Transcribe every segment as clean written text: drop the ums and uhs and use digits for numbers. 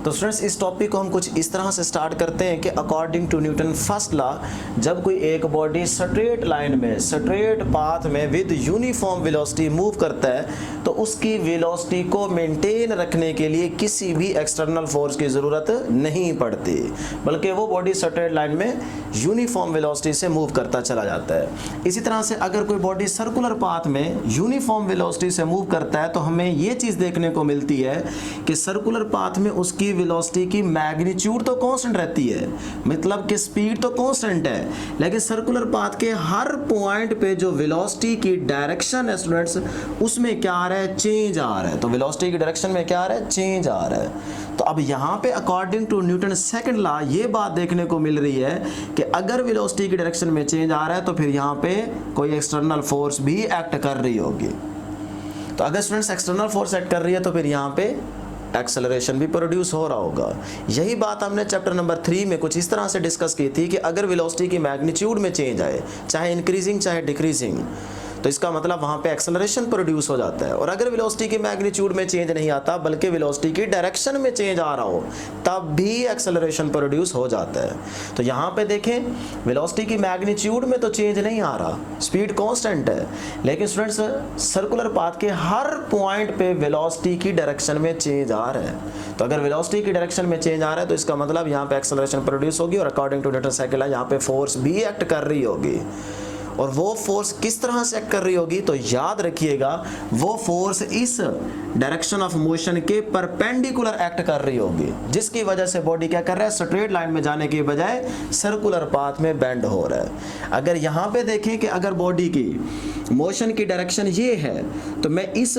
तो स्टूडेंट्स इस टॉपिक को हम कुछ इस तरह से स्टार्ट करते हैं कि according to Newton first law, जब कोई एक बॉडी स्ट्रेट लाइन में स्ट्रेट पाथ में विद यूनिफॉर्म वेलोसिटी मूव करता है तो उसकी वेलोसिटी को मेंटेन रखने के लिए किसी भी एक्सटर्नल फोर्स की ज़रूरत नहीं पड़ती, बल्कि वो बॉडी स्ट्रेट लाइन में यूनिफॉर्म वेलोसिटी से मूव करता चला जाता है। इसी तरह से अगर कोई बॉडी सर्कुलर पाथ में यूनिफॉर्म वेलोसिटी से मूव करता है तो हमें ये चीज़ देखने को मिलती है कि सर्कुलर पाथ में उसकी वेलोसिटी की मैग्नीट्यूड तो कांस्टेंट रहती है, मतलब कि स्पीड तो कांस्टेंट है, लेकिन सर्कुलर पाथ के हर पॉइंट पे जो वेलोसिटी की डायरेक्शन है स्टूडेंट्स, उसमें क्या आ रहा है, चेंज आ रहा है। तो वेलोसिटी की डायरेक्शन में क्या आ रहा है, चेंज आ रहा है। तो अब यहाँ पे according to Newton second law ये बात देखने को मिल रही है कि अगर वेलोसिटी की डायरेक्शन में चेंज आ रहा है तो फिर यहाँ पे कोई एक्सटर्नल फोर्स भी एक्ट कर रही होगी। तो अगर स्टूडेंट्स एक्सटर्नल फोर्स एक्ट कर रही है तो फिर यहाँ पे एक्सेलरेशन भी प्रोड्यूस हो रहा होगा। यही बात हमने चैप्टर नंबर 3 में कुछ इस तरह से डिस्कस की थी कि अगर वेलोसिटी की मैग्नीट्यूड में चेंज आए, चाहे इंक्रीजिंग चाहे डिक्रीजिंग, तो इसका मतलब वहाँ पे एक्सेलरेशन प्रोड्यूस हो जाता है। और अगर वेलोसिटी की मैग्नीट्यूड में चेंज नहीं आता बल्कि वेलोसिटी की डायरेक्शन में चेंज आ रहा हो तब भी एक्सेलरेशन प्रोड्यूस हो जाता है। तो यहाँ पे देखें, वेलोसिटी की मैग्नीट्यूड में तो चेंज नहीं आ रहा, स्पीड कांस्टेंट है, लेकिन स्टूडेंट्स सर्कुलर पाथ के हर पॉइंट पे वेलोसिटी की डायरेक्शन में चेंज आ रहा है। तो अगर वेलोसिटी की डायरेक्शन में चेंज आ रहा है तो इसका मतलब यहाँ पे एक्सेलरेशन प्रोड्यूस होगी और according to Newton second law यहाँ पे फोर्स भी एक्ट कर रही होगी। और वो फोर्स किस तरह से एक्ट कर रही होगी, तो याद रखिएगा वो फोर्स इस डायरेक्शन ऑफ मोशन के परपेंडिकुलर एक्ट कर रही होगी, जिसकी वजह से बॉडी क्या कर रहा है, स्ट्रेट लाइन में जाने के बजाय सर्कुलर पाथ में बेंड हो रहा है। अगर यहाँ पे देखें कि अगर बॉडी की मोशन की डायरेक्शन ये है तो मैं इस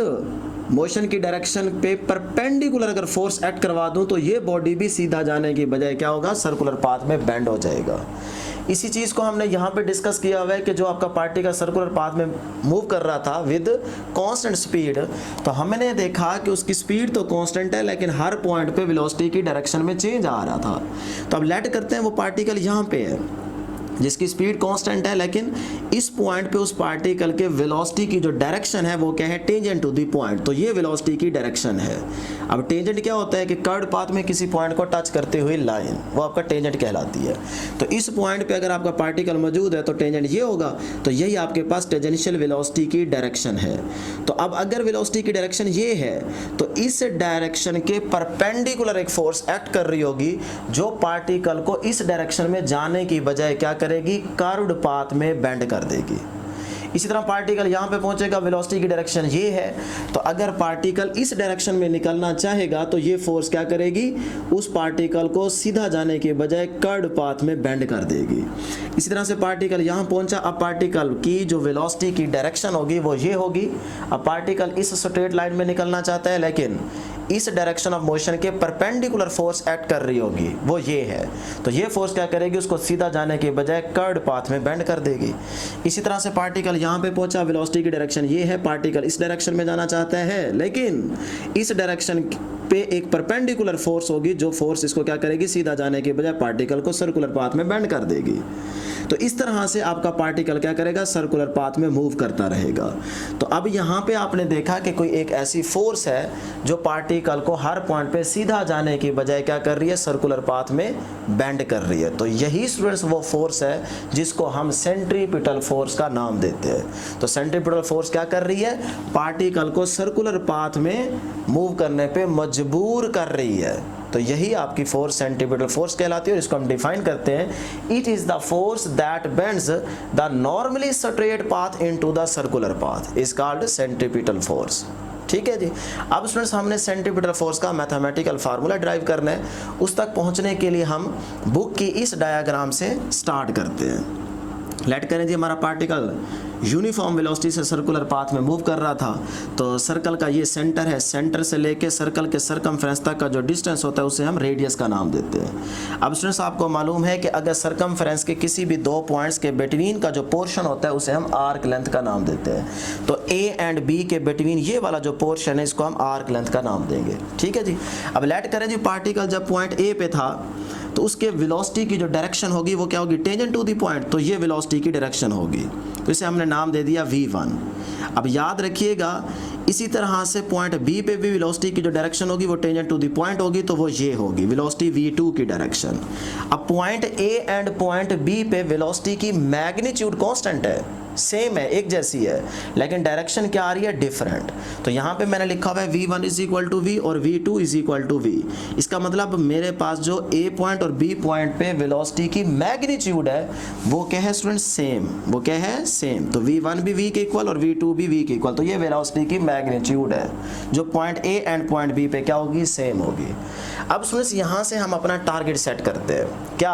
मोशन की डायरेक्शन पे परपेंडिकुलर अगर फोर्स एक्ट करवा दूं तो ये बॉडी भी सीधा जाने की बजाय क्या होगा, सर्कुलर पाथ में बेंड हो जाएगा। इसी चीज़ को हमने यहाँ पे डिस्कस किया हुआ है कि जो आपका पार्टिकल सर्कुलर पाथ में मूव कर रहा था विद कांस्टेंट स्पीड, तो हमने देखा कि उसकी स्पीड तो कांस्टेंट है लेकिन हर पॉइंट पे वेलोसिटी की डायरेक्शन में चेंज आ रहा था। तो अब लेट करते हैं वो पार्टिकल यहाँ पे है जिसकी स्पीड कांस्टेंट है, लेकिन इस पॉइंट पे उस पार्टिकल के वेलोसिटी की जो डायरेक्शन है वो क्या है, टेंजेंट टू द पॉइंट। तो ये वेलोसिटी की डायरेक्शन है। अब टेंजेंट क्या होता है कि कर्व पाथ में किसी पॉइंट को टच करते हुए लाइन, वो आपका टेंजेंट कहलाती है। तो इस पॉइंट पे अगर आपका पार्टिकल मौजूद है तो टेंजेंट ये होगा, तो यही आपके पास टेंजेंशियल वेलोसिटी की डायरेक्शन है। तो अब अगर वेलोसिटी की डायरेक्शन ये है तो इस डायरेक्शन के परपेंडिकुलर एक फोर्स एक्ट कर रही होगी जो पार्टिकल को इस डायरेक्शन में जाने की बजाय क्या करेगी, कर्व्ड पाथ में बेंड कर देगी। इसी तरह पार्टिकल यहाँ पे पहुंचेगा, वेलोसिटी की डायरेक्शन ये है, तो अगर पार्टिकल इस डायरेक्शन में निकलना चाहेगा तो ये फोर्स क्या करेगी, उस पार्टिकल को सीधा जाने के बजाय कर्व्ड पाथ में बेंड कर देगी। इसी तरह से पार्टिकल यहाँ पहुंचा, अब पार्टिकल की जो वेलोसिटी की डायरेक्शन होगी वो ये होगी। अब पार्टिकल इस स्ट्रेट लाइन में निकलना चाहता है लेकिन इस डायरेक्शन ऑफ मोशन के परपेंडिकुलर फोर्स एक्ट कर रही होगी, वो ये है। तो ये फोर्स क्या करेगी, उसको सीधा जाने के बजाय कर्व्ड पाथ में बेंड कर देगी। इसी तरह से पार्टिकल यहाँ पे पहुंचा, वेलोसिटी की डायरेक्शन ये है, पार्टिकल इस डायरेक्शन में जाना चाहता है लेकिन इस डायरेक्शन पे एक परपेंडिकुलर फोर्स होगी जो फोर्स इसको क्या करेगी, सीधा जाने के बजाय पार्टिकल को सर्कुलर पाथ में बेंड कर देगी। तो इस तरह से आपका पार्टिकल क्या करेगा, सर्कुलर पाथ में मूव करता रहेगा। तो अब यहाँ पे आपने देखा कि कोई एक ऐसी फोर्स है जो पार्टिकल को हर पॉइंट पे सीधा जाने की बजाय क्या कर रही है, सर्कुलर पाथ में बेंड कर रही है। तो यही स्टूडेंट्स वो फोर्स है जिसको हम सेंट्रीपिटल फोर्स का नाम देते हैं। तो सेंट्रीपिटल फोर्स क्या कर रही है, पार्टिकल को सर्कुलर पाथ में मूव करने पे मजबूर कर रही है। तो यही आपकी फोर्स सेंट्रीपिटल फोर्स कहलाती है और इसको हम डिफाइन करते हैं, it is the force that bends the normally straight path into the circular path is called centripetal force. ठीक है जी। अब स्टूडेंट्स हमने सेंट्रीपिटल फोर्स का मैथमेटिकल फार्मूला ड्राइव करना है, उस तक पहुंचने के लिए हम बुक की इस डायग्राम से स्टार्ट करते हैं। लेट करें जी हमारा पार्टिकल यूनिफॉर्म वेलोसिटी से सर्कुलर पाथ में मूव कर रहा था, तो सर्कल का ये सेंटर है, सेंटर से लेके सर्कल के सरकमफ्रेंस तक का जो डिस्टेंस होता है उसे हम रेडियस का नाम देते हैं। अब स्टूडेंट्स आपको मालूम है कि अगर सरकमफ्रेंस के किसी भी दो पॉइंट्स के बिटवीन का जो पोर्शन होता है उसे हम आर्क लेंथ का नाम देते हैं। तो ए एंड बी के बिटवीन ये वाला जो पोर्शन है इसको हम आर्क लेंथ का नाम देंगे। ठीक है जी। अब लेट करें जी पार्टिकल जब पॉइंट ए पे था तो उसके वेलोसिटी की जो डायरेक्शन होगी वो क्या होगी, टेंजेंट टू द पॉइंट, तो ये वेलोसिटी की डायरेक्शन होगी, तो इसे हमने नाम दे दिया v1। अब याद रखिएगा इसी तरह से पॉइंट बी पे भी वेलोसिटी की जो डायरेक्शन होगी वो टेंजेंट टू द पॉइंट होगी, तो वो ये होगी वेलोसिटी v2 की डायरेक्शन। अब point A and point B पे वेलोसिटी की मैग्नीट्यूड कांस्टेंट है, सेम है, एक जैसी है, लेकिन डायरेक्शन क्या आ रही है, डिफरेंट। तो यहाँ पे मैंने लिखा हुआ है v1 is equal to we और v2 is equal to we. इसका मतलब मेरे पास जो a पॉइंट और b पॉइंट पे वेलोसिटी की मैग्नीट्यूड है वो क्या है स्टूडेंट, सेम। वो क्या है, सेम। तो v1 भी v के इक्वल और v2 भी v के इक्वल। तो ये वेलोसिटी की मैग्नीट्यूड है जो point a and point b पे क्या होगी, सेम होगी। अब स्टूडेंट्स यहाँ से हम अपना टारगेट सेट करते हैं, क्या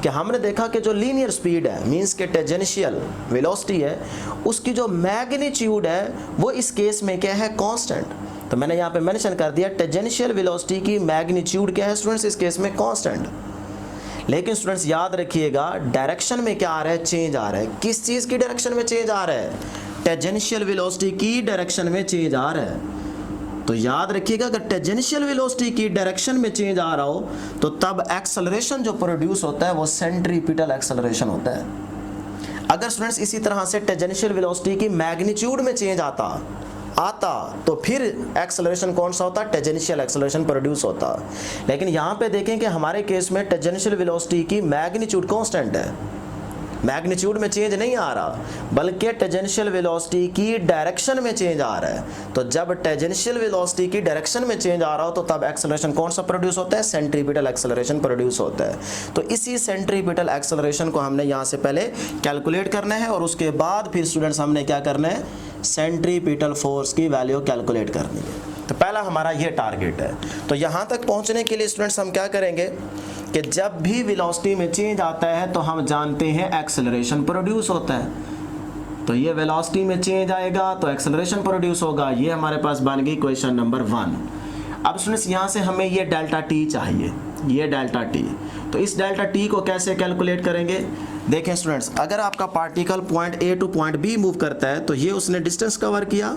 कि हमने देखा कि जो लीनियर स्पीड है मींस के टेंजेंशियल वेलोसिटी है, उसकी जो मैग्नीट्यूड है वो इस केस में क्या है, कांस्टेंट। तो मैंने यहाँ पे मेंशन कर दिया टेंजेंशियल वेलोसिटी की मैग्नीट्यूड क्या है स्टूडेंट्स, इस केस में कांस्टेंट। लेकिन स्टूडेंट्स याद रखिएगा डायरेक्शन में क्या आ रहा है, चेंज आ रहा है। किस चीज की डायरेक्शन में चेंज आ रहा है, टेंजेंशियल वेलोसिटी की डायरेक्शन में चेंज आ रहा है। तो याद रखिएगा अगर टेंजेंशियल वेलोसिटी की डायरेक्शन में चेंज आ रहा हो तो तब एक्सेलरेशन जो प्रोड्यूस होता है वो सेंट्रीपिटल एक्सेलरेशन होता है। अगर स्टूडेंट्स इसी तरह से टेंजेंशियल वेलोसिटी की मैग्नीट्यूड में चेंज आता तो फिर एक्सेलरेशन कौन सा होता, टेंजेंशियल एक्सेलरेशन प्रोड्यूस होता। लेकिन यहाँ पे देखें कि हमारे केस में टेंजेंशियल वेलोसिटी की मैग्नीट्यूड कांस्टेंट है, मैग्नीट्यूड में चेंज नहीं आ रहा, बल्कि टेंजेंशियल वेलोसिटी की डायरेक्शन में चेंज आ रहा है। तो जब टेंजेंशियल वेलोसिटी की डायरेक्शन में चेंज आ रहा हो तो तब एक्सेलरेशन कौन सा प्रोड्यूस होता है, सेंट्रीपिटल एक्सेलरेशन प्रोड्यूस होता है। तो इसी सेंट्रीपिटल एक्सेलरेशन को हमने यहाँ से पहले कैलकुलेट करना है और उसके बाद फिर स्टूडेंट्स हमने क्या करना है, सेंट्रीपिटल फोर्स की वैल्यू कैलकुलेट करनी है। तो पहला हमारा ये टारगेट है। तो यहाँ तक पहुँचने के लिए स्टूडेंट्स हम क्या करेंगे कि जब भी वेलोसिटी में चेंज आता है तो हम जानते हैं एक्सेलरेशन प्रोड्यूस होता है। तो ये वेलोसिटी में चेंज आएगा तो एक्सेलरेशन प्रोड्यूस होगा। ये हमारे पास बन गई क्वेश्चन नंबर 1। अब स्टूडेंट्स यहाँ से हमें ये डेल्टा टी चाहिए, ये डेल्टा टी। तो इस डेल्टा टी को कैसे कैलकुलेट करेंगे, देखें स्टूडेंट्स, अगर आपका particle point A to point B move करता है तो ये उसने डिस्टेंस कवर किया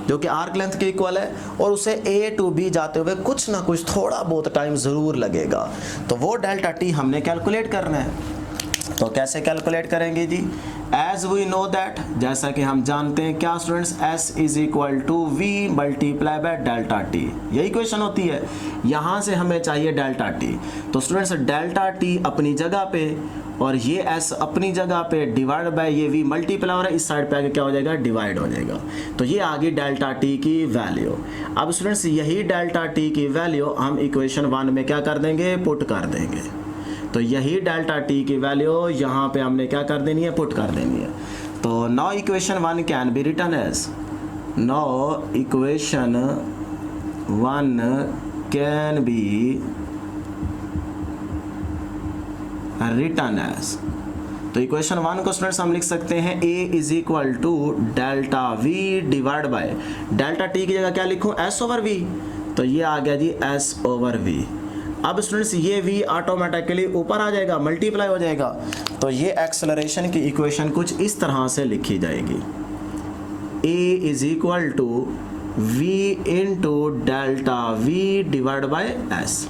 जो कि आर्क लेंथ के इक्वल है, और उसे ए टू बी जाते हुए कुछ ना कुछ थोड़ा बहुत टाइम ज़रूर लगेगा। तो वो डेल्टा टी हमने कैलकुलेट करना है। तो कैसे कैलकुलेट करेंगे जी, एज वी नो दैट, जैसा कि हम जानते हैं क्या students, S is equal to V multiply by delta T, यही क्वेश्चन होती है। यहाँ से हमें चाहिए डेल्टा टी। तो स्टूडेंट्स डेल्टा टी अपनी जगह पे और ये एस अपनी जगह पे डिवाइड बाय ये वी मल्टीप्लाई हो रहा है, इस साइड पे आके क्या हो जाएगा, डिवाइड हो जाएगा। तो ये आ गई डेल्टा टी की वैल्यू। अब स्टूडेंट्स यही डेल्टा टी की वैल्यू हम इक्वेशन 1 में क्या कर देंगे, पुट कर देंगे। तो यही डेल्टा टी की वैल्यू यहाँ पे हमने क्या कर देनी है, पुट कर देनी है। तो now equation 1 can be written as, now equation 1 can be written as. तो इक्वेशन 1 को स्टूडेंट्स हम लिख सकते हैं a is equal to delta v divide by delta t की जगह क्या लिखूं, s ओवर v। तो ये आ गया जी s ओवर v। अब स्टूडेंट्स ये v ऑटोमेटिकली ऊपर आ जाएगा, मल्टीप्लाई हो जाएगा। तो ये एक्सेलरेशन की इक्वेशन कुछ इस तरह से लिखी जाएगी, a is equal to v into delta v divide by s।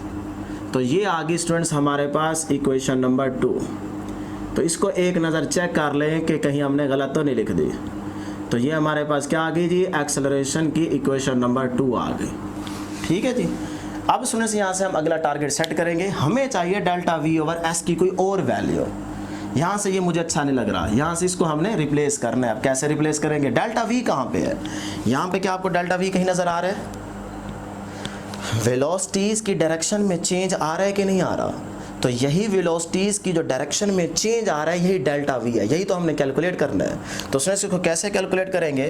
तो ये आ गई स्टूडेंट्स हमारे पास इक्वेशन नंबर 2। तो इसको एक नज़र चेक कर लें कि कहीं हमने गलत तो नहीं लिख दी। तो ये हमारे पास क्या आ गई जी, एक्सेलरेशन की इक्वेशन नंबर 2 आ गई। ठीक है जी। अब स्टूडेंट्स यहाँ से हम अगला टारगेट सेट करेंगे। हमें चाहिए डेल्टा वी ओवर एस की कोई और वैल्यू। यहाँ से ये मुझे अच्छा नहीं लग रहा, यहाँ से इसको हमने रिप्लेस करना है। अब कैसे रिप्लेस करेंगे, डेल्टा वी कहाँ पे है, यहाँ पे क्या आपको डेल्टा वी कहीं नज़र आ रहा है, वेलोसिटीज़ की डायरेक्शन में चेंज आ रहा है कि नहीं आ रहा। तो यही वेलोसिटीज़ की जो डायरेक्शन में चेंज आ रहा है यही डेल्टा वी है, यही तो हमने कैलकुलेट करना है। तो स्टूडेंट्स इसको कैसे कैलकुलेट करेंगे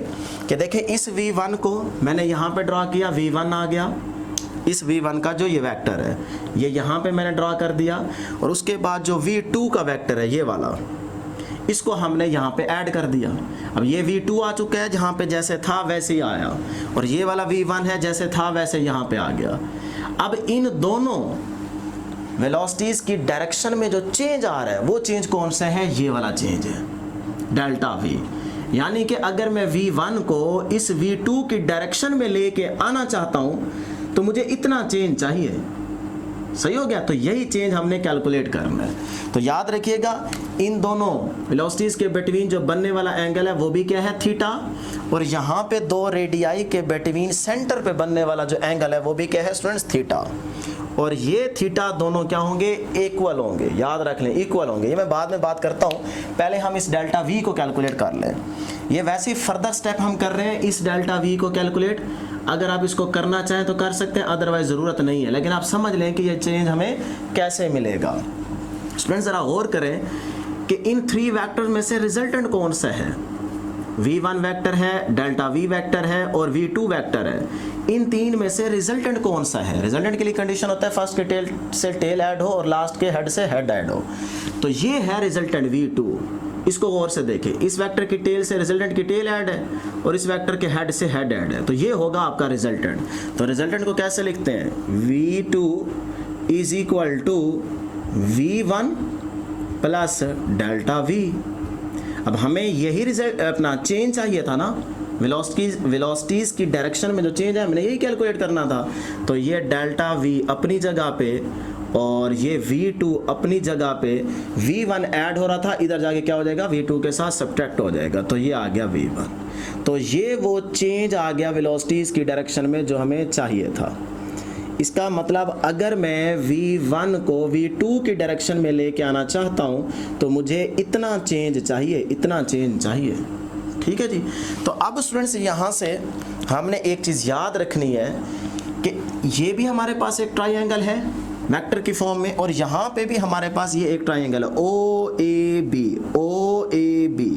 कि देखें इस v1 को मैंने यहाँ पे ड्रॉ किया, v1 आ गया। इस v1 का जो ये वेक्टर है ये यहाँ पे मैंने ड्रॉ कर दिया, और उसके बाद जो v2 का वेक्टर है ये वाला, इसको हमने यहाँ पे ऐड कर दिया। अब ये v2 आ चुका है, जहाँ पे जैसे था वैसे ही आया, और ये वाला v1 है जैसे था वैसे यहाँ पे आ गया। अब इन दोनों वेलोसिटीज़ की डायरेक्शन में जो चेंज आ रहा है वो चेंज कौन सा है, ये वाला चेंज है डेल्टा v। यानी कि अगर मैं v1 को इस v2 की डायरेक्शन में लेके आना चाहता हूँ तो मुझे इतना चेंज चाहिए, सही हो गया। तो यही चेंज हमने कैलकुलेट करना है। तो याद रखिएगा इन दोनों वेलोसिटीज के बिटवीन जो बनने वाला एंगल है वो भी क्या है, थीटा, और यहाँ पे दो रेडियाई के बिटवीन सेंटर पे बनने वाला जो एंगल है वो भी क्या है स्टूडेंट्स, थीटा। और ये थीटा दोनों क्या होंगे, इक्वल होंगे। याद रख लें इक्वल होंगे, ये मैं बाद में बात करता हूँ, पहले हम इस डेल्टा वी को कैलकुलेट कर लें। ये वैसे फर्दर स्टेप हम कर रहे हैं इस डेल्टा वी को कैलकुलेट। अगर आप इसको करना चाहें तो कर सकते हैं, अदरवाइज ज़रूरत नहीं है। लेकिन आप समझ लें कि ये चेंज हमें कैसे मिलेगा। स्टूडेंट्स ज़रा गौर करें कि इन 3 वेक्टर्स में से रिजल्टेंट कौन सा है। v1 वेक्टर है, डेल्टा v वेक्टर है और v2 वेक्टर है। इन 3 में से रिजल्टेंट कौन सा है। रिजल्टेंट के लिए कंडीशन होता है फर्स्ट के टेल से टेल ऐड हो और लास्ट के हेड से हेड ऐड हो। तो ये है रिजल्टेंट v2। इसको गौर से देखें, इस वेक्टर की टेल से रिजल्टेंट की टेल ऐड है और इस वेक्टर के हेड से हेड ऐड है। तो ये होगा आपका रिजल्टेंट। तो रिजल्टेंट को कैसे लिखते हैं, v2 is equal to v1 plus delta v। अब हमें यही रिजल्ट अपना चेंज चाहिए था ना, वेलोसिटीज की डायरेक्शन में जो चेंज है हमने यही कैलकुलेट करना था। तो ये डेल्टा v अपनी जगह पे और ये v2 अपनी जगह पे, v1 ऐड हो रहा था, इधर जाके क्या हो जाएगा, v2 के साथ सब्ट्रैक्ट हो जाएगा। तो ये आ गया v1। तो ये वो चेंज आ गया वेलोसिटीज की डायरेक्शन में जो हमें चाहिए था। इसका मतलब अगर मैं v1 को v2 की डायरेक्शन में लेके आना चाहता हूँ तो मुझे इतना चेंज चाहिए, इतना चेंज चाहिए। ठीक है जी। तो अब स्टूडेंट्स यहाँ से हमने एक चीज़ याद रखनी है कि ये भी हमारे पास एक ट्राइंगल है वेक्टर की फॉर्म में, और यहाँ पे भी हमारे पास ये एक ट्राइंगल है ओ ए बी,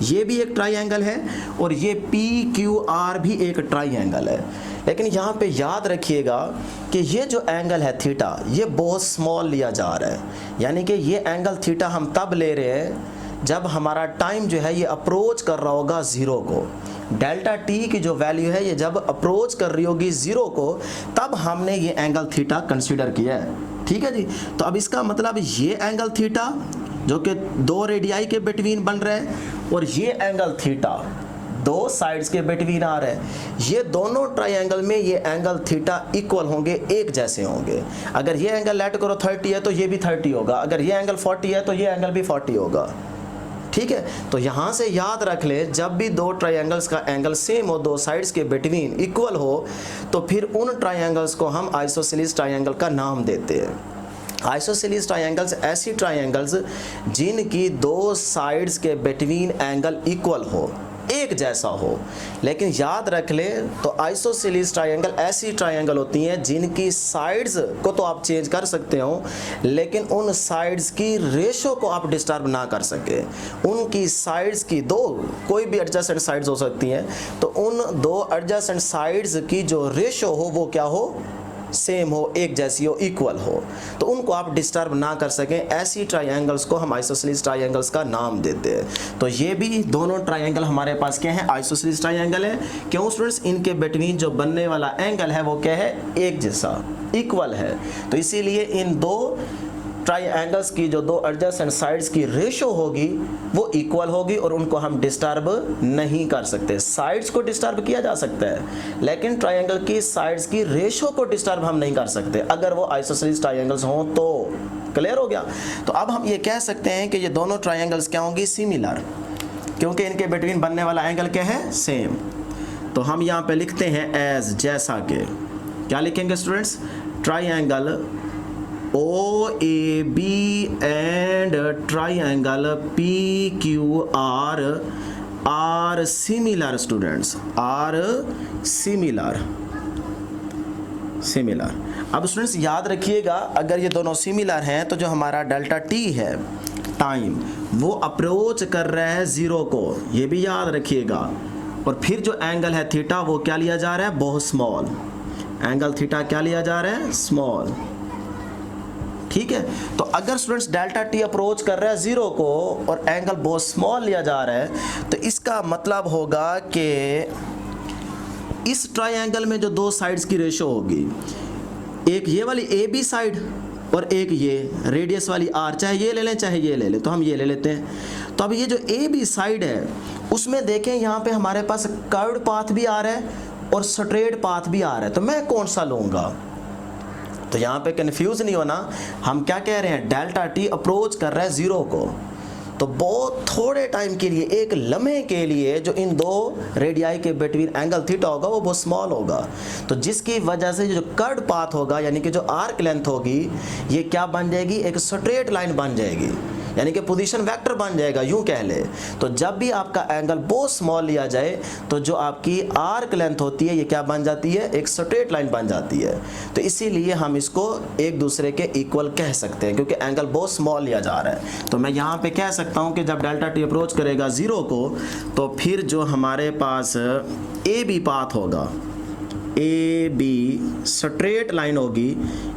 ये भी एक ट्राइंगल है, और ये पी क्यू आर भी एक ट्राइंगल है। लेकिन यहाँ पे याद रखिएगा कि ये जो एंगल है थीटा, ये बहुत स्मॉल लिया जा रहा है। यानी कि ये एंगल थीटा हम तब ले रहे हैं जब हमारा टाइम जो है ये अप्रोच कर रहा होगा ज़ीरो को। डेल्टा टी की जो वैल्यू है ये जब अप्रोच कर रही होगी ज़ीरो को, तब हमने ये एंगल थीटा कंसीडर किया है। ठीक है जी। तो अब इसका मतलब ये एंगल थीटा जो कि दो रेडियाई के बिटवीन बन रहे हैं, और ये एंगल थीटा दो साइड्स के बिटवीन आ रहा है, ये दोनों ट्राइंगल में ये एंगल थीटा इक्वल होंगे, एक जैसे होंगे। अगर ये एंगल लेट करो 30 है तो ये भी 30 होगा, अगर ये एंगल 40 है तो ये एंगल भी 40 होगा। ठीक है। तो यहाँ से याद रख ले, जब भी दो ट्राइंगल्स का एंगल सेम हो, दो साइड्स के बिटवीन इक्वल हो, तो फिर उन ट्राइंगल्स को हम आइसोसेलेस ट्राइंगल का नाम देते हैं। आइसोसेलेस ट्राइंगल्स ऐसी ट्राइंगल्स जिनकी दो साइड्स के बिटवीन एंगल इक्वल हो, एक जैसा हो। लेकिन याद रख ले, तो आइसोसेलेस ट्राइंगल ऐसी ट्राइंगल होती हैं जिनकी साइड्स को तो आप चेंज कर सकते हो, लेकिन उन साइड्स की रेशो को आप डिस्टर्ब ना कर सके। उनकी साइड्स की दो कोई भी एडजेसेंट साइड्स हो सकती हैं, तो उन दो एडजेसेंट साइड्स की जो रेशो हो वो क्या हो, सेम हो, एक जैसी हो, इक्वल हो, तो उनको आप डिस्टर्ब ना कर सकें। ऐसी ट्राइंगल्स को हम आइसोसेलेस ट्राइंगल्स का नाम देते हैं। तो ये भी दोनों ट्राइंगल हमारे पास क्या है, आइसोसेलेस ट्राइंगल है। क्यों स्टूडेंट्स, इनके बिटवीन जो बनने वाला एंगल है वो क्या है, एक जैसा, इक्वल है। तो इसीलिए इन दो ट्राइंगल्स की जो दो एडजेसेंट साइड्स की रेशो होगी वो इक्वल होगी, और उनको हम डिस्टर्ब नहीं कर सकते। साइड्स को डिस्टर्ब किया जा सकता है, लेकिन ट्राइंगल की साइड्स की रेशो को डिस्टर्ब हम नहीं कर सकते अगर वो आइसोसेलेस ट्राइंगल्स हों तो। क्लियर हो गया। तो अब हम ये कह सकते हैं कि ये दोनों ट्राइंगल्स क्या होंगी, सिमिलर, क्योंकि इनके बिटवीन बनने वाला एंगल क्या है, सेम। तो हम यहाँ पे लिखते हैं एज, जैसा के, क्या लिखेंगे students, triangle O A B and triangle P Q R similar students, are similar. अब स्टूडेंट्स याद रखिएगा, अगर ये दोनों सिमिलर हैं तो जो हमारा डेल्टा टी है टाइम, वो अप्रोच कर रहा है ज़ीरो को, ये भी याद रखिएगा। और फिर जो एंगल है थीटा वो क्या लिया जा रहा है, बहुत स्मॉल। एंगल थीटा क्या लिया जा रहा है, स्मॉल। ठीक है। तो अगर स्टूडेंट्स डेल्टा टी अप्रोच कर रहा है ज़ीरो को और एंगल बहुत स्मॉल लिया जा रहा है, तो इसका मतलब होगा कि इस ट्राइंगल में जो दो साइड्स की रेशो होगी, एक ये वाली ए बी साइड और एक ये रेडियस वाली आर, चाहे ये ले लें चाहे ये ले लें, तो हम ये ले लेते हैं। तो अब ये जो ए बी साइड है उसमें देखें यहाँ पे हमारे पास कर्व्ड पाथ भी आ रहा है और स्ट्रेट पाथ भी आ रहा है, तो मैं कौन सा लूँगा, तो यहाँ पे कंफ्यूज नहीं होना, हम क्या कह रहे हैं, डेल्टा टी अप्रोच कर रहा है ज़ीरो को, तो बहुत थोड़े टाइम के लिए, एक लम्हे के लिए जो इन दो रेडियाई के बिटवीन एंगल थीटा होगा वो बहुत स्मॉल होगा। तो जिसकी वजह से जो कर्ड पाथ होगा यानी कि जो आर्क लेंथ होगी ये क्या बन जाएगी, एक स्ट्रेट लाइन बन जाएगी, यानी कि पोजीशन वेक्टर बन जाएगा यूं कह ले। तो जब भी आपका एंगल बहुत स्मॉल लिया जाए तो जो आपकी आर्क लेंथ होती है ये क्या बन जाती है, एक स्ट्रेट लाइन बन जाती है। तो इसीलिए हम इसको एक दूसरे के इक्वल कह सकते हैं क्योंकि एंगल बहुत स्मॉल लिया जा रहा है। तो मैं यहाँ पे कह सकता हूँ कि जब डेल्टा टी अप्रोच करेगा ज़ीरो को तो फिर जो हमारे पास ए बी पाथ होगा, ए बी स्ट्रेट लाइन होगी,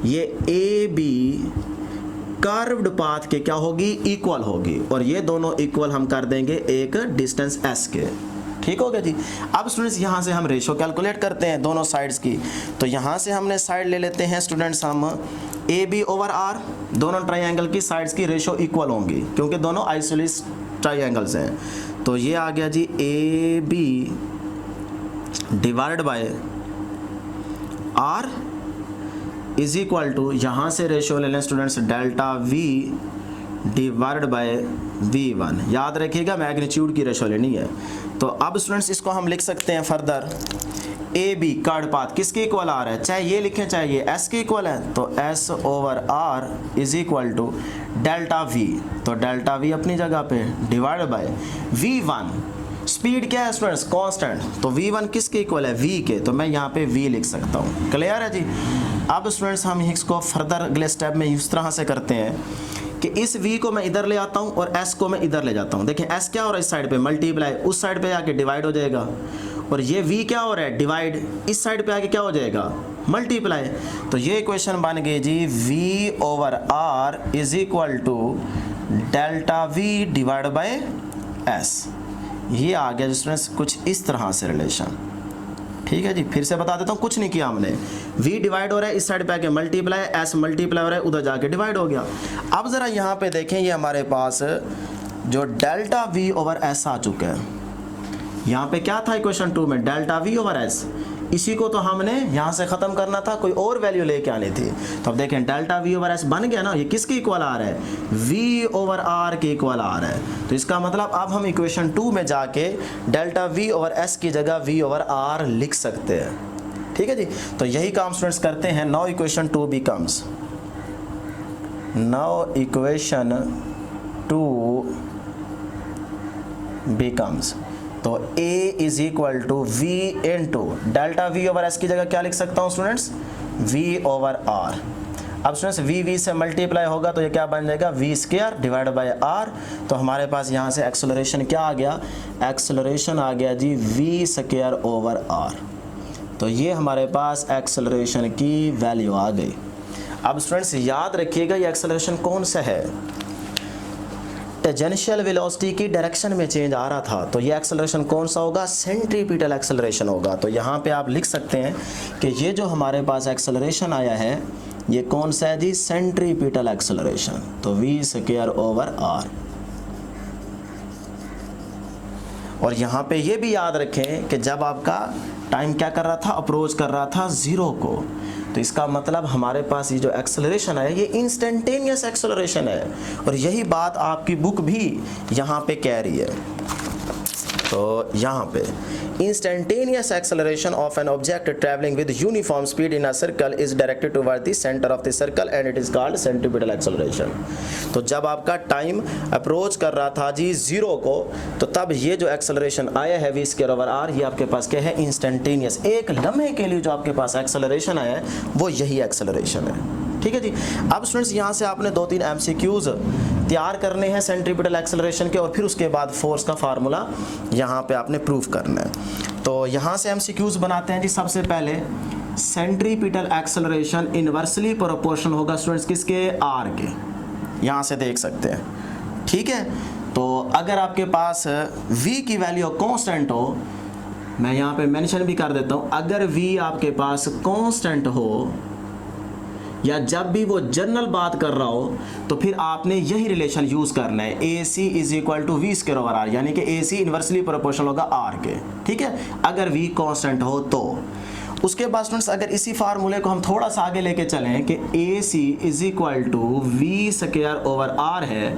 ये ए बी कर्व्ड पाथ के क्या होगी, इक्वल होगी, और ये दोनों इक्वल हम कर देंगे एक डिस्टेंस s के। ठीक हो गया जी। अब स्टूडेंट्स यहाँ से हम रेशो कैलकुलेट करते हैं दोनों साइड्स की। तो यहाँ से हमने साइड ले लेते हैं स्टूडेंट्स हम ए बी ओवर आर, दोनों ट्राइंगल की साइड्स की रेशो इक्वल होंगी क्योंकि दोनों आइसोसेलेस ट्राइंगल्स हैं। तो ये आ गया जी A B divide by R is equal to, यहाँ से रेशियो ले लें students, delta V divide by V1। याद रखिएगा मैग्नीट्यूड की रेशियो लेनी है। तो अब स्टूडेंट्स इसको हम लिख सकते हैं further, A B curved path किसके इक्वल आ रहा है, चाहे ये लिखें चाहे ये S के इक्वल है, तो S over R is equal to delta V, तो डेल्टा V अपनी जगह पे डिवाइड बाय V1। स्पीड क्या है स्टूडेंट्स, कांस्टेंट, तो V1 किसके इक्वल है, V के, तो मैं यहाँ पे V लिख सकता हूँ। क्लियर है जी। अब स्टूडेंट्स हम इसको फर्दर अगले स्टेप में इस तरह से करते हैं कि इस V को मैं इधर ले आता हूँ और S को मैं इधर ले जाता हूँ। देखिए S क्या हो रहा है इस साइड पे, मल्टीप्लाई, उस साइड पे आके डिवाइड हो जाएगा, और ये V क्या हो रहा है, डिवाइड, इस साइड पे आके क्या हो जाएगा, मल्टीप्लाई। तो ये इक्वेशन बन गई जी V over R is equal to delta V divide by S। ये आ गया स्टूडेंट्स कुछ इस तरह से रिलेशन। ठीक है जी, फिर से बता देता हूँ, कुछ नहीं किया हमने, V डिवाइड हो रहा है इस साइड पे आके मल्टीप्लाई, S मल्टीप्लाई हो रहा है उधर जाके डिवाइड हो गया। अब ज़रा यहाँ पे देखें, ये हमारे पास जो डेल्टा V ओवर S आ चुका है, यहाँ पे क्या था इक्वेशन 2 में, डेल्टा V ओवर S, इसी को तो हमने यहाँ से ख़त्म करना था, कोई और वैल्यू लेके आनी थी। तो अब देखें डेल्टा V ओवर S बन गया ना, ये किसके इक्वल आ रहा है, V ओवर R के इक्वल आ रहा है। तो इसका मतलब अब हम इक्वेशन 2 में जाके डेल्टा V ओवर S की जगह V ओवर R लिख सकते हैं। ठीक है जी। तो यही काम स्टूडेंट्स करते हैं। Now equation 2 becomes, now equation 2 becomes, तो A is equal to V into delta V over S की जगह क्या लिख सकता हूँ स्टूडेंट्स, V ओवर R। अब स्टूडेंट्स V से मल्टीप्लाई होगा तो ये क्या बन जाएगा, V square divide by R। तो हमारे पास यहाँ से एक्सेलरेशन क्या आ गया, एक्सेलरेशन आ गया जी V स्क्वायर ओवर R। तो ये हमारे पास एक्सेलरेशन की वैल्यू आ गई। अब स्टूडेंट्स याद रखिएगा ये एक्सेलरेशन कौन सा है, टेंजेंशियल वेलोसिटी की डायरेक्शन में चेंज आ रहा था, तो ये एक्सेलरेशन कौन सा होगा, सेंट्रीपिटल एक्सेलरेशन होगा। तो यहाँ पे आप लिख सकते हैं कि ये जो हमारे पास एक्सेलरेशन आया है ये कौन सा है जी, सेंट्रीपिटल एक्सेलरेशन, तो V स्क्वायर ओवर R। और यहाँ पे ये भी याद रखें कि जब आपका टाइम क्या कर रहा था, अप्रोच कर रहा था ज़ीरो को, तो इसका मतलब हमारे पास ये जो एक्सेलरेशन है ये इंस्टेंटेनियस एक्सेलरेशन है, और यही बात आपकी बुक भी यहाँ पे कह रही है। तो यहाँ पे instantaneous acceleration of an object traveling with uniform speed in a circle is directed toward the center of the circle and it is called centripetal acceleration। तो जब आपका टाइम अप्रोच कर रहा था जी ज़ीरो को, तो तब ये जो एक्सेलरेशन आया है V स्क्वायर ओवर R, ये आपके पास क्या है, इंस्टेंटेनियस, एक लम्हे के लिए जो आपके पास एक्सेलरेशन आया है वो यही एक्सेलरेशन है। ठीक है जी। अब स्टूडेंट्स यहाँ से आपने 2-3 MCQs तैयार करने हैं सेंट्रीपिटल एक्सेलरेशन के, और फिर उसके बाद फोर्स का फार्मूला यहाँ पे आपने प्रूफ करना है। तो यहाँ से MCQs बनाते हैं जी। सबसे पहले सेंट्रीपिटल एक्सेलरेशन इन्वर्सली प्रोपोर्शनल होगा स्टूडेंट्स किसके, R के, यहाँ से देख सकते हैं। ठीक है। तो अगर आपके पास V की वैल्यू कांस्टेंट हो, मैं यहाँ पे मेंशन भी कर देता हूँ, अगर V आपके पास कांस्टेंट हो या जब भी वो जनरल बात कर रहा हो, तो फिर आपने यही रिलेशन यूज़ करना है, AC is equal to V square over R, यानी कि AC इन्वर्सली प्रोपोर्शनल होगा R के। ठीक है, अगर V कांस्टेंट हो तो। उसके बाद स्टूडेंट्स अगर इसी फार्मूले को हम थोड़ा सा आगे लेके चलें कि AC is equal to V square over R है,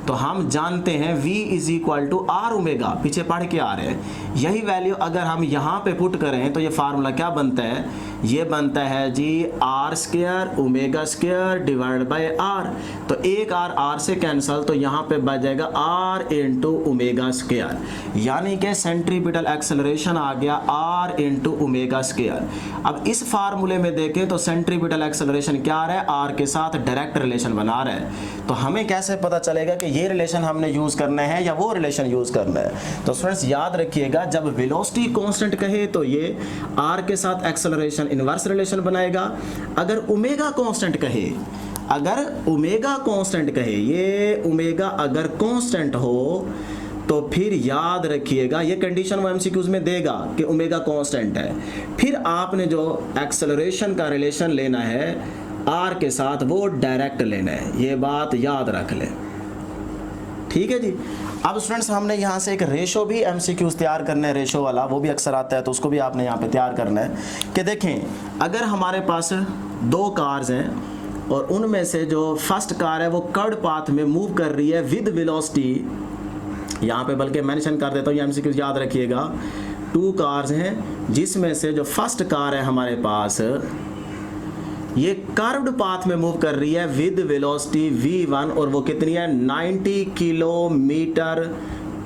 तो हम जानते हैं V is equal to R omega, पीछे पढ़ के आ रहे हैं। यही वैल्यू अगर हम यहाँ पे पुट करें तो ये फार्मूला क्या बनता है, ये बनता है जी R square omega square divide by R. तो एक आर से कैंसल, तो यहाँ पे बच जाएगा आर इंटू ओमेगा स्क्वायर, यानी कि सेंट्रीपिटल एक्सेलरेशन आ गया आर इंटू ओमेगा स्क्वायर। अब इस फार्मूले में देखें तो सेंट्रीपिटल एक्सेलरेशन क्या आ रहा है, आर के साथ डायरेक्ट रिलेशन बना रहा है। तो हमें कैसे पता चलेगा कि ये रिलेशन हमने यूज करना है या वो रिलेशन यूज करना है। तो स्टूडेंट्स याद रखिएगा, जब वेलोसिटी कांस्टेंट कहे तो ये आर के साथ एक्सेलरेशन इनवर्स रिलेशन बनाएगा। अगर ओमेगा कांस्टेंट कहे, अगर ओमेगा कांस्टेंट कहे, ये ओमेगा अगर कांस्टेंट हो तो फिर याद रखिएगा, ये कंडीशन वो एमसीक्यूज में देगा कि ओमेगा कांस्टेंट है, फिर आपने जो एक्सेलरेशन का रिलेशन लेना है आर के साथ वो डायरेक्ट लेना है। ये बात याद रख लें, ठीक है जी। अब स्टूडेंट्स हमने यहाँ से एक रेशो भी एमसीक्यूज तैयार करना है, रेशो वाला, वो भी अक्सर आता है तो उसको भी आपने यहाँ पे तैयार करना है कि देखें अगर हमारे पास दो कार्स हैं और उनमें से जो फर्स्ट कार है वो कर्ड पाथ में मूव कर रही है विद वेलोसिटी, यहाँ पे बल्कि मेंशन कर देता हूँ, ये एमसीक्यूज याद रखिएगा। टू कार्स हैं जिसमें से जो फर्स्ट कार है हमारे पास ये कर्व्ड पाथ में मूव कर रही है विद वेलोसिटी v1 और वो कितनी है 90 किलोमीटर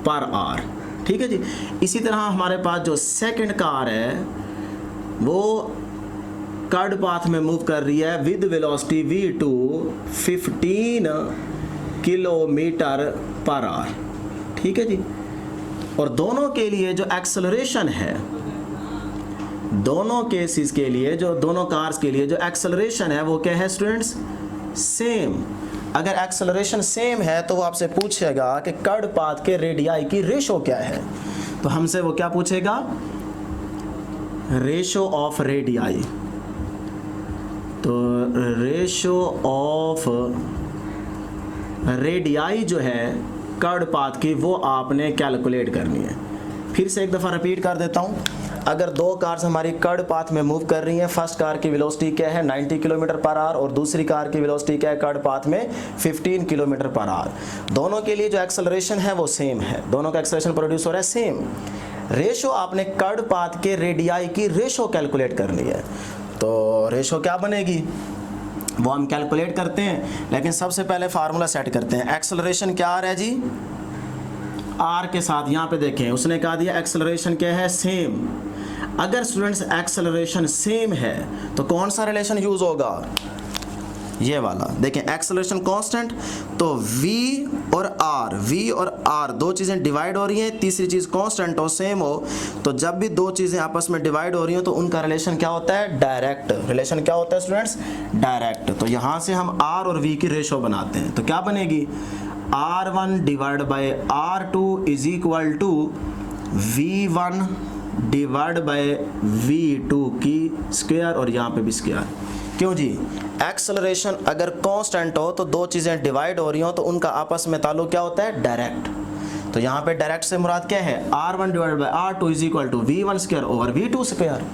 पर आवर, ठीक है जी। इसी तरह हमारे पास जो सेकंड कार है वो कर्व्ड पाथ में मूव कर रही है with velocity v2 15 kilometre per hour, ठीक है जी। और दोनों के लिए जो एक्सेलरेशन है, दोनों केसेस के लिए, जो दोनों कार्स के लिए जो एक्सेलरेशन है वो क्या है स्टूडेंट्स, सेम। अगर एक्सेलरेशन सेम है तो वो आपसे पूछेगा कि कर्ड पाथ के रेडियाई की रेशो क्या है, तो हमसे वो क्या पूछेगा, रेशो ऑफ रेडियाई। तो रेशो ऑफ रेडियाई जो है कर्ड पाथ की वो आपने कैलकुलेट करनी है। फिर से एक दफ़ा रिपीट कर देता हूँ, अगर दो कार्स हमारी कर्ड पाथ में मूव कर रही हैं, फर्स्ट कार की वेलोसिटी क्या है 90 किलोमीटर पर आवर और दूसरी कार की वेलोसिटी क्या है कर्ड पाथ में 15 किलोमीटर पर आवर, दोनों के लिए जो एक्सेलरेशन है वो सेम है, दोनों का एक्सेलरेशन प्रोड्यूस हो रहा है सेम। रेशो आपने कर्ड पाथ के रेडियाई की रेशो कैलकुलेट करनी है, तो रेशो क्या बनेगी वो हम कैलकुलेट करते हैं, लेकिन सबसे पहले फार्मूला सेट करते हैं। एक्सेलरेशन क्या आ रहा है जी, आर के साथ, यहाँ पे देखें उसने कहा दिया एक्सेलरेशन क्या है, सेम। अगर स्टूडेंट्स एक्सेलरेशन सेम है तो कौन सा रिलेशन यूज होगा, ये वाला। देखें एक्सेलरेशन कांस्टेंट, तो v और r दो चीज़ें डिवाइड हो रही हैं, तीसरी चीज़ कांस्टेंट हो, सेम हो, तो जब भी दो चीज़ें आपस में डिवाइड हो रही हो तो उनका रिलेशन क्या होता है, डायरेक्ट। रिलेशन क्या होता है स्टूडेंट्स, डायरेक्ट। तो यहाँ से हम r और v की रेशो बनाते हैं, तो क्या बनेगी, r1 divide by r2 is equal to v1 divide by v2 की स्क्वायर और यहाँ पे भी स्क्वायर। क्यों जी, एक्सेलरेशन अगर कांस्टेंट हो तो दो चीज़ें डिवाइड हो रही हो तो उनका आपस में ताल्लुक क्या होता है, डायरेक्ट। तो यहाँ पे डायरेक्ट से मुराद क्या है, r1 divide by r2 is equal to v1 square over v2 square.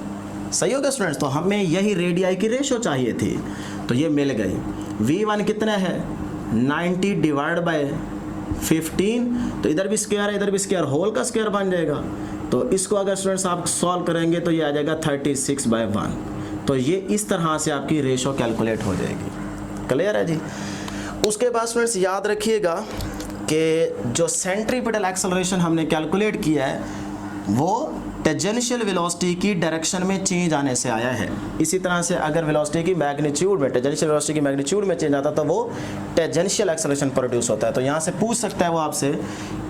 सही हो गया स्टूडेंट्स, तो हमें यही रेडियाई की रेशो चाहिए थी, तो ये मिल गई। v1 कितना है 90 डिवाइड बाय 15, तो इधर भी स्क्वायर है इधर भी स्क्वायर, होल का स्क्वायर बन जाएगा। तो इसको अगर स्टूडेंट्स आप सॉल्व करेंगे तो ये आ जाएगा 36/1। तो ये इस तरह से आपकी रेशो कैलकुलेट हो जाएगी। क्लियर है जी। उसके बाद स्टूडेंट्स याद रखिएगा कि जो सेंट्रीपिटल एक्सेलरेशन हमने कैलकुलेट किया है वो टेंजेंशियल वेलोसिटी की डायरेक्शन में चेंज आने से आया है। इसी तरह से अगर वेलोसिटी की मैग्नीट्यूड में, टेंजेंशियल वेलोसिटी की मैग्नीट्यूड में चेंज आता तो वो टेंजेंशियल एक्सेलरेशन प्रोड्यूस होता है। तो यहाँ से पूछ सकता है वो आपसे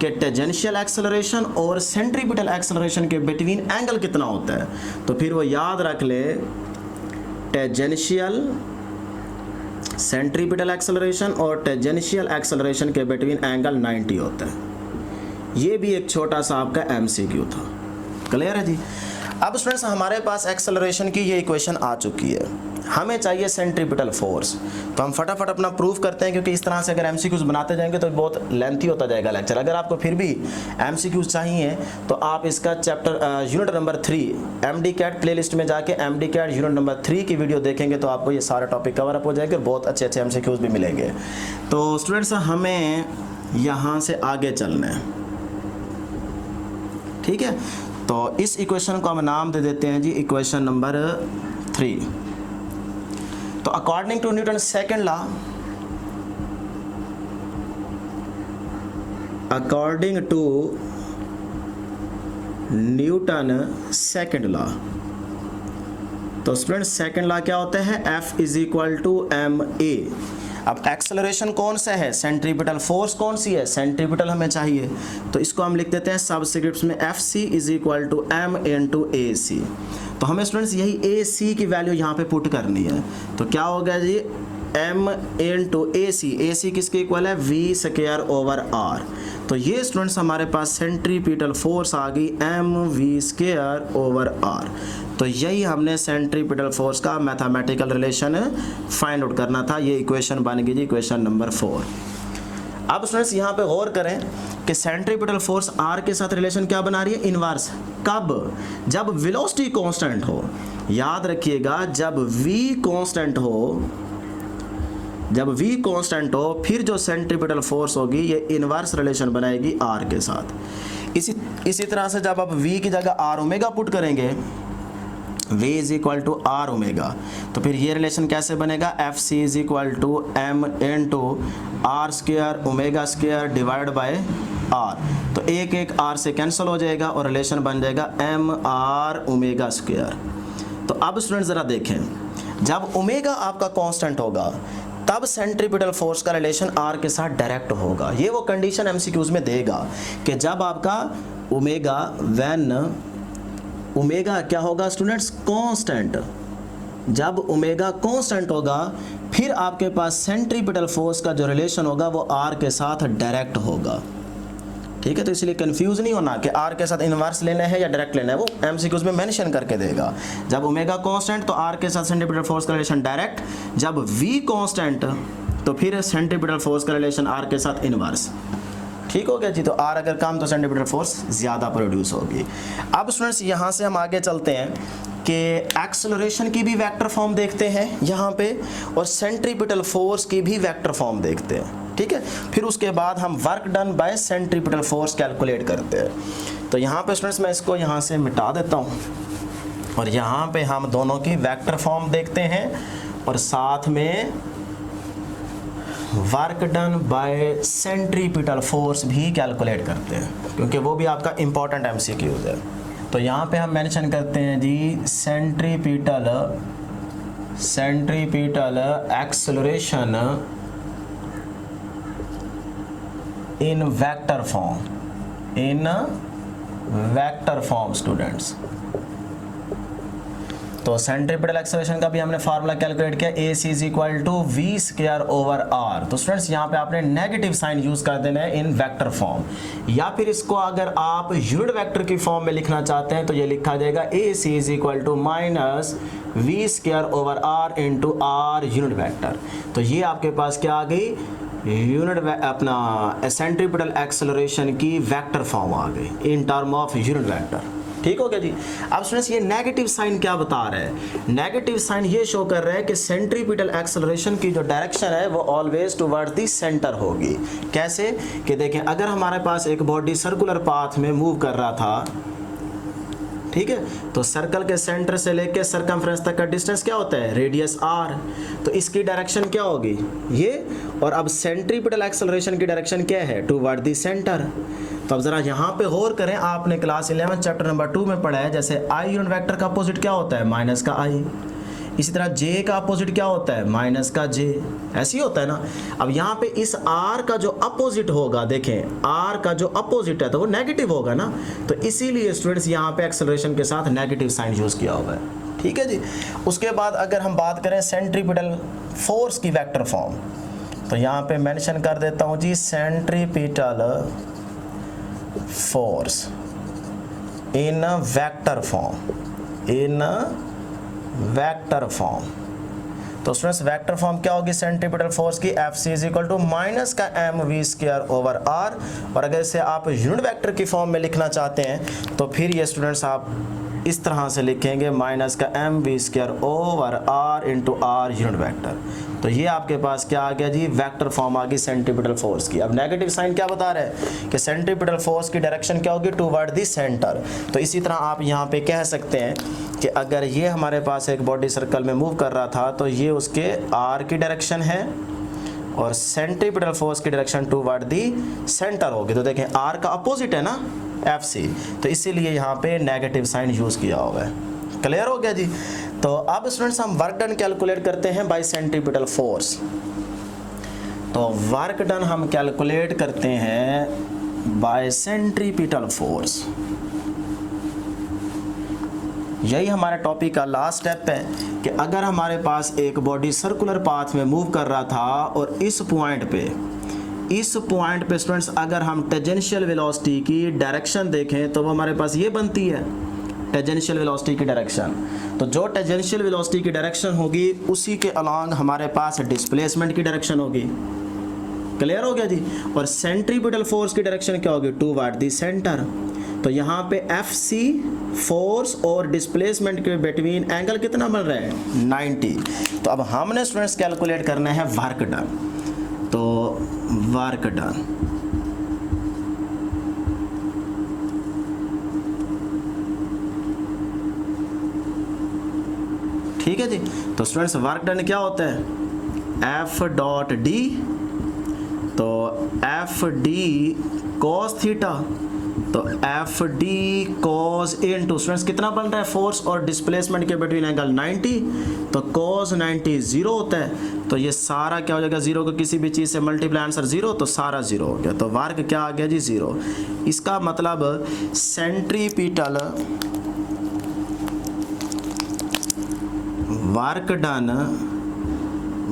कि टेंजेंशियल एक्सेलरेशन और सेंट्रीपिटल एक्सेलरेशन के बिटवीन एंगल कितना होता है, तो फिर वो याद रख ले टेंजेंशियल सेंट्रीपिटल एक्सेलरेशन और टेंजेंशियल एक्सेलरेशन के बिटवीन एंगल 90 होता है। ये भी एक छोटा सा आपका एमसीक्यू था। क्लियर है जी। अब स्टूडेंट्स हमारे पास एक्सेलरेशन की ये इक्वेशन आ चुकी है, हमें चाहिए सेंट्रीपिटल फोर्स। तो हम फटाफट अपना प्रूफ करते हैं, क्योंकि इस तरह से अगर एमसीक्यूज बनाते जाएंगे तो बहुत लेंथी होता जाएगा लेक्चर। अगर आपको फिर भी एमसीक्यूज चाहिए तो आप इसका chapter unit number 3 MDCAT playlist में जाके एमडी कैट यूनिट नंबर 3 की वीडियो देखेंगे तो आपको ये सारा टॉपिक कवर अप हो जाएगा और बहुत अच्छे अच्छे एमसीक्यूज भी मिलेंगे। तो स्टूडेंट्स हमें यहाँ से आगे चलना है, ठीक है। तो इस इक्वेशन को हम नाम दे देते हैं जी इक्वेशन नंबर 3। तो according to Newton second law, according to Newton second law, तो स्टूडेंट सेकंड लॉ क्या होता है, F is equal to M A. अब एक्सेलरेशन कौन सा है, सेंट्रीपिटल फोर्स कौन सी है, सेंट्रीपिटल हमें चाहिए, तो इसको हम लिख देते हैं सबस्क्रिप्ट्स में FC is equal to M into A C. तो हमें स्टूडेंट्स यही ए सी की वैल्यू यहाँ पे पुट करनी है। तो क्या होगा जी, एम इनटू ए सी किसके इक्वल है, वी स्क्वायर ओवर आर। तो ये स्टूडेंट्स हमारे पास सेंट्रीपिटल फोर्स आ गई M V square over R. तो यही हमने सेंट्रीपिटल फोर्स का मैथमेटिकल रिलेशन फाइंड आउट करना था। ये इक्वेशन बन गई जी इक्वेशन नंबर 4। अब स्टूडेंट्स यहाँ पे गौर करें कि सेंट्रीपिटल फोर्स आर के साथ रिलेशन क्या बना रही है, इनवर्स। कब, जब वेलोसिटी कांस्टेंट हो। याद रखिएगा, जब v कांस्टेंट हो, जब v कांस्टेंट हो फिर जो सेंट्रीपिटल फोर्स होगी ये इनवर्स रिलेशन बनाएगी r के साथ। इसी तरह से जब आप v की जगह r ओमेगा पुट करेंगे, v is equal to R omega, तो फिर ये रिलेशन कैसे बनेगा, F C is equal to M into R square omega square divide by R. तो एक एक आर से कैंसिल हो जाएगा और रिलेशन बन जाएगा एम आर ओमेगा स्क्वायर। तो अब स्टूडेंट ज़रा देखें, जब ओमेगा आपका कांस्टेंट होगा तब सेंट्रीपिटल फोर्स का रिलेशन आर के साथ डायरेक्ट होगा। ये वो कंडीशन एमसीक्यूज में देगा कि जब आपका ओमेगा, व्हेन ओमेगा क्या होगा स्टूडेंट्स, कांस्टेंट, जब ओमेगा कांस्टेंट होगा फिर आपके पास सेंट्रीपिटल फोर्स का जो रिलेशन होगा वो आर के साथ डायरेक्ट होगा, ठीक है। तो इसलिए कंफ्यूज नहीं होना कि आर के साथ इनवर्स लेना है या डायरेक्ट लेना है, वो एमसीक्यूज में मेंशन करके देगा। जब ओमेगा कांस्टेंट तो आर के साथ सेंट्रीपिटल फोर्स का रिलेशन डायरेक्ट, जब वी कांस्टेंट तो फिर सेंट्रीपिटल फोर्स का रिलेशन आर के साथ इनवर्स, ठीक हो गया जी। तो आर अगर कम तो सेंट्रीपिटल फोर्स ज़्यादा प्रोड्यूस होगी। अब स्टूडेंट्स यहाँ से हम आगे चलते हैं कि एक्सेलरेशन की भी वेक्टर फॉर्म देखते हैं यहाँ पे, और सेंट्रीपिटल फोर्स की भी वेक्टर फॉर्म देखते हैं, ठीक है। फिर उसके बाद हम work done by centripetal force calculate करते हैं। तो यहाँ पे स्टूडेंट्स मैं इसको यहाँ से मिटा देता हूँ और यहाँ पे हम दोनों की वेक्टर फॉर्म देखते हैं और साथ में work done by centripetal force भी कैलकुलेट करते हैं, क्योंकि वो भी आपका इंपॉर्टेंट एमसीक्यूज है। तो यहाँ पे हम मेंशन करते हैं जी centripetal acceleration in vector form students. तो सेंट्रीपिटल एक्सेलरेशन का भी हमने फार्मूला कैलकुलेट किया, A C is equal to V square over R. तो स्टूडेंट्स यहाँ पे आपने नेगेटिव साइन यूज कर देना है इन वेक्टर फॉर्म, या फिर इसको अगर आप यूनिट वेक्टर की फॉर्म में लिखना चाहते हैं तो ये लिखा जाएगा A C is equal to minus V square over R into R unit vector. तो ये आपके पास क्या आ गई, यूनिट अपना सेंट्रीपिटल एक्सेलरेशन की वेक्टर फॉर्म आ गई in term of unit vector, ठीक हो गया जी। अब स्टूडेंट्स ये नेगेटिव साइन क्या बता रहा है, नेगेटिव साइन ये शो कर रहा है कि सेंट्रीपिटल एक्सेलरेशन की जो डायरेक्शन है वो ऑलवेज टुवर्ड द सेंटर होगी। कैसे कि देखें, अगर हमारे पास एक बॉडी सर्कुलर पाथ में मूव कर रहा था, ठीक है, तो सर्कल के सेंटर से लेके सरकमफ्रेंस तक का डिस्टेंस क्या होता है, रेडियस r। तो इसकी डायरेक्शन क्या होगी ये, और अब सेंट्रीपिटल एक्सेलरेशन की डायरेक्शन क्या है, टुवर्ड द सेंटर। तो अब जरा यहाँ पे गौर करें, आपने क्लास 11 चैप्टर नंबर 2 में पढ़ा है, जैसे आई यूनिट वेक्टर का अपोजिट क्या होता है, माइनस का आई। इसी तरह जे का अपोजिट क्या होता है, माइनस का जे, ऐसे ही होता है ना। अब यहाँ पे इस आर का जो अपोजिट होगा, देखें आर का जो अपोजिट है तो वो नेगेटिव होगा ना, तो इसीलिए स्टूडेंट्स यहाँ पे एक्सेलरेशन के साथ नेगेटिव साइन यूज किया हुआ है, ठीक है जी। उसके बाद अगर हम बात करें सेंट्रीपिटल फोर्स की वेक्टर फॉर्म, तो यहाँ पे मेंशन कर देता हूँ जी centripetal force in vector form. तो स्टूडेंट्स वेक्टर फॉर्म क्या होगी सेंट्रीपिटल फोर्स की, Fc is equal to minus का mv² ओवर r। और अगर इसे आप यूनिट वेक्टर की फॉर्म में लिखना चाहते हैं तो फिर ये स्टूडेंट्स आप इस तरह से लिखेंगे माइनस का mv² over r into r unit vector. तो ये आपके पास क्या आ गया जी, वेक्टर फॉर्म आ गई सेंट्रीपिटल फोर्स की। अब नेगेटिव साइन क्या बता रहा है कि सेंट्रीपिटल फोर्स की डायरेक्शन क्या होगी, टूवर्ड द सेंटर। तो इसी तरह आप यहाँ पे कह सकते हैं कि अगर ये हमारे पास एक बॉडी सर्कल में मूव कर रहा था तो ये उसके r की डायरेक्शन है और सेंट्रीपिटल फोर्स की डायरेक्शन टूवर्ड दी सेंटर होगी। तो देखें r का अपोजिट है ना Fc, तो इसीलिए यहाँ पे नेगेटिव साइन यूज़ किया हुआ है। क्लियर हो गया जी। तो अब स्टूडेंट्स हम वर्क डन कैलकुलेट करते हैं बाय सेंट्रीपिटल फोर्स। तो वर्क डन हम कैलकुलेट करते हैं बाय सेंट्रीपिटल फोर्स। यही हमारे टॉपिक का लास्ट स्टेप है कि अगर हमारे पास एक बॉडी सर्कुलर पाथ में मूव कर रहा था और इस पॉइंट पे स्टूडेंट्स अगर हम टेंजेंशियल वेलोसिटी की डायरेक्शन देखें तो वो हमारे पास ये बनती है टेंजेंशियल वेलोसिटी की डायरेक्शन। तो जो टेंजेंशियल वेलोसिटी की डायरेक्शन होगी उसी के अलॉन्ग हमारे पास डिस्प्लेसमेंट की डायरेक्शन होगी। क्लियर हो गया जी। और सेंट्रीपिटल फोर्स की डायरेक्शन क्या होगी, टूवर्ड द सेंटर। तो यहाँ पे Fc फोर्स और डिस्प्लेसमेंट के बिटवीन एंगल कितना बन रहा है, 90। तो अब हमने स्टूडेंट्स कैलकुलेट करना है वर्क डन। तो वर्क डन ठीक है जी। तो स्टूडेंट्स वर्क डन क्या होता है, F डॉट डी, तो एफ डी कॉस थीटा, तो F D cos into students कितना बन रहा है, फोर्स और डिस्प्लेसमेंट के बिटवीन एंगल 90, तो कॉस 90 जीरो होता है। तो ये सारा क्या हो जाएगा, जीरो को किसी भी चीज़ से मल्टीप्लाई आंसर जीरो, तो सारा जीरो हो गया। तो वर्क क्या आ गया जी, जीरो। इसका मतलब centripetal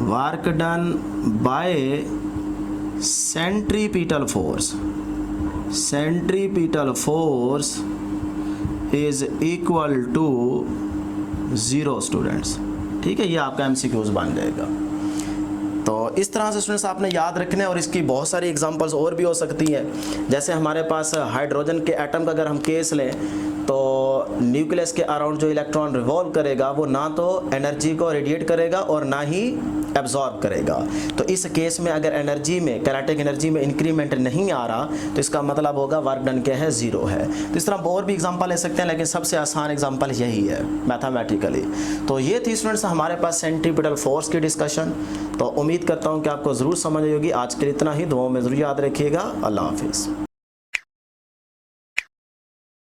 work done by centripetal force is equal to zero students. ठीक है, ये आपका एमसीक्यूज बन जाएगा। तो इस तरह से स्टूडेंट्स आपने याद रखना है और इसकी बहुत सारी एग्जांपल्स और भी हो सकती हैं। जैसे हमारे पास हाइड्रोजन के एटम का अगर हम केस लें तो न्यूक्लियस के अराउंड जो इलेक्ट्रॉन रिवॉल्व करेगा वो ना तो एनर्जी को रेडिएट करेगा और ना ही एब्जॉर्ब करेगा। तो इस केस में अगर एनर्जी में, काइनेटिक एनर्जी में इंक्रीमेंट नहीं आ रहा तो इसका मतलब होगा वर्क डन क्या है, ज़ीरो है। तो इस तरह और भी एग्जांपल ले सकते हैं, लेकिन सबसे आसान एग्जांपल यही है मैथमेटिकली। तो ये थी स्टूडेंट्स हमारे पास सेंट्रीपिटल फोर्स की डिस्कशन। तो उम्मीद करता हूँ कि आपको ज़रूर समझ आई होगी। आज के लिए इतना ही, दुआओं में ज़रूर याद रखिएगा। अल्लाह हाफिज़।